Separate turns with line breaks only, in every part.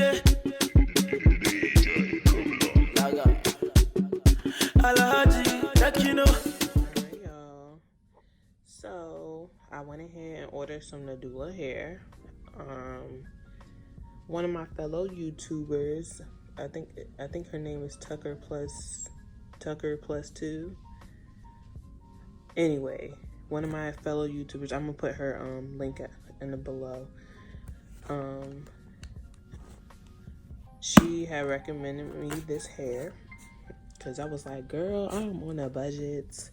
Yeah.
Alright, y'all. So I went ahead and ordered some NADULA hair. One of my fellow YouTubers, I think her name is Tucker plus two. Anyway, one of my fellow YouTubers, I'm gonna put her link in the below. She had recommended me this hair because I was like, girl, I'm on a budget.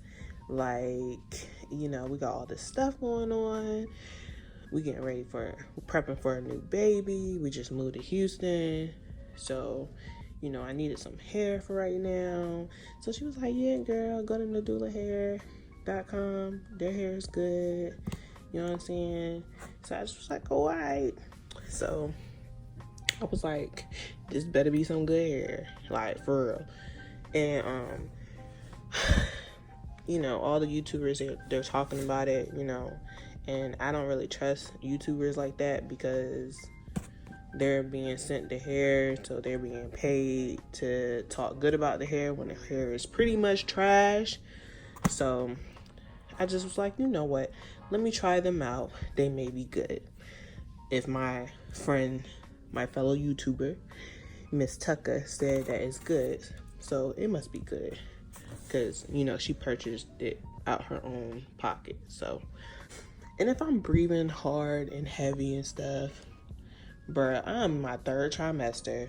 Like, you know, we got all this stuff going on. We getting ready prepping for a new baby. We just moved to Houston. So, you know, I needed some hair for right now. So she was like, yeah, girl, go to NADULAhair.com. Their hair is good. You know what I'm saying? So I just was like, all right. So I was like, this better be some good hair. Like, for real. And, you know, all the YouTubers, they're talking about it, you know. And I don't really trust YouTubers like that because they're being sent the hair, so they're being paid to talk good about the hair when the hair is pretty much trash. So I just was like, you know what? Let me try them out. They may be good. If my friend, my fellow YouTuber, Miss Tucker, said that it's good, so it must be good. Because, you know, she purchased it out her own pocket, so. And if I'm breathing hard and heavy and stuff, bruh, I'm in my 3rd trimester.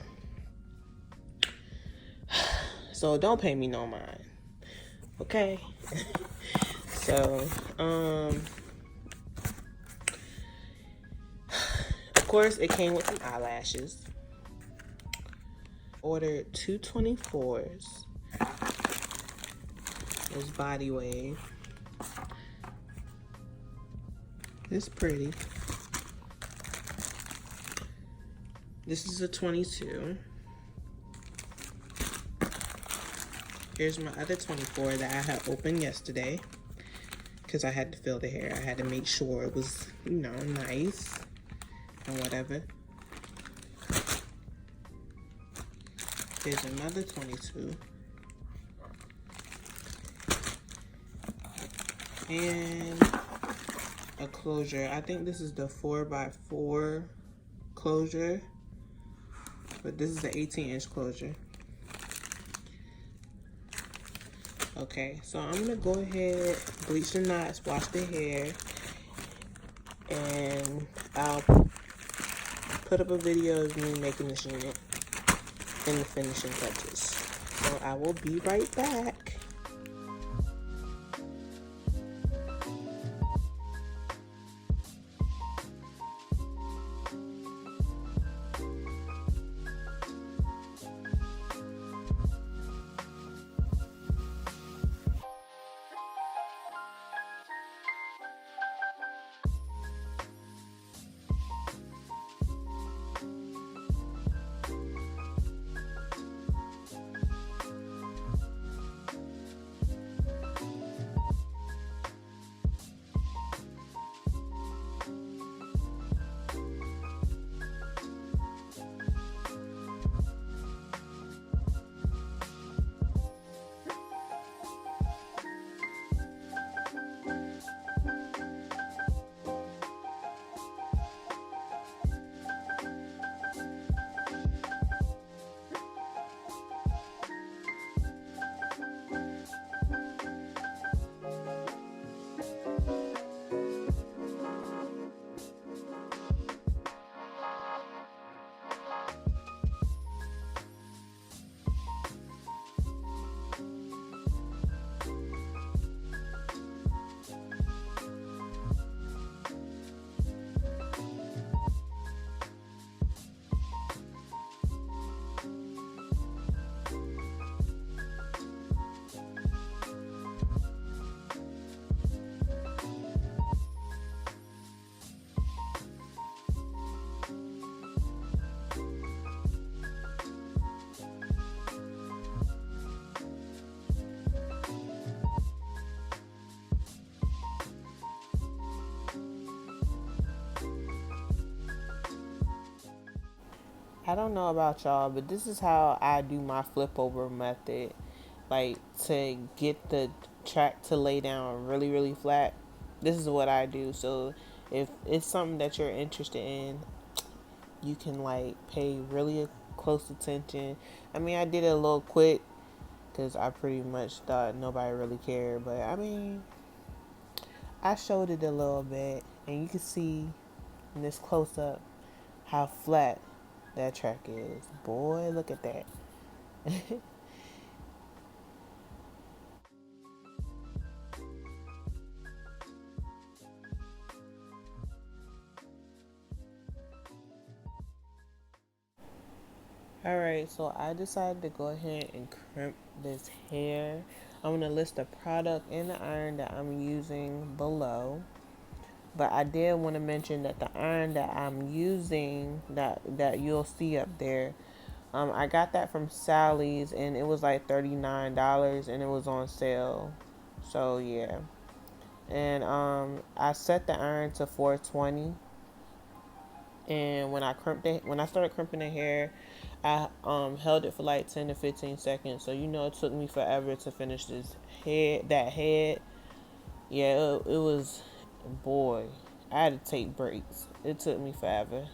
So don't pay me no mind. Okay? So, of course, it came with some eyelashes. Ordered 224s. It was body wave. It's pretty. This is a 22. Here's my other 24 that I had opened yesterday because I had to fill the hair. I had to make sure it was, you know, nice and whatever. Here's another 22. And a closure. I think this is the 4x4 closure, but this is the 18-inch closure. Okay, so I'm gonna go ahead, bleach the knots, wash the hair, and I'll put up a video of me making this unit and the finishing touches. So I will be right back. I don't know about y'all, but this is how I do my flip over method. Like, to get the track to lay down really, really flat. This is what I do. So if it's something that you're interested in, you can like pay really close attention. I mean, I did it a little quick because I pretty much thought nobody really cared. But I mean, I showed it a little bit, and you can see in this close up how flat that track is. Boy, look at that. Alright, so I decided to go ahead and crimp this hair. I'm going to list the product and the iron that I'm using below. But I did want to mention that the iron that I'm using, that you'll see up there, I got that from Sally's, and it was like $39, and it was on sale. So yeah. And I set the iron to 420. And when I started crimping the hair, I held it for like 10 to 15 seconds. So you know it took me forever to finish that head. Yeah, it was, boy, I had to take breaks. It took me forever.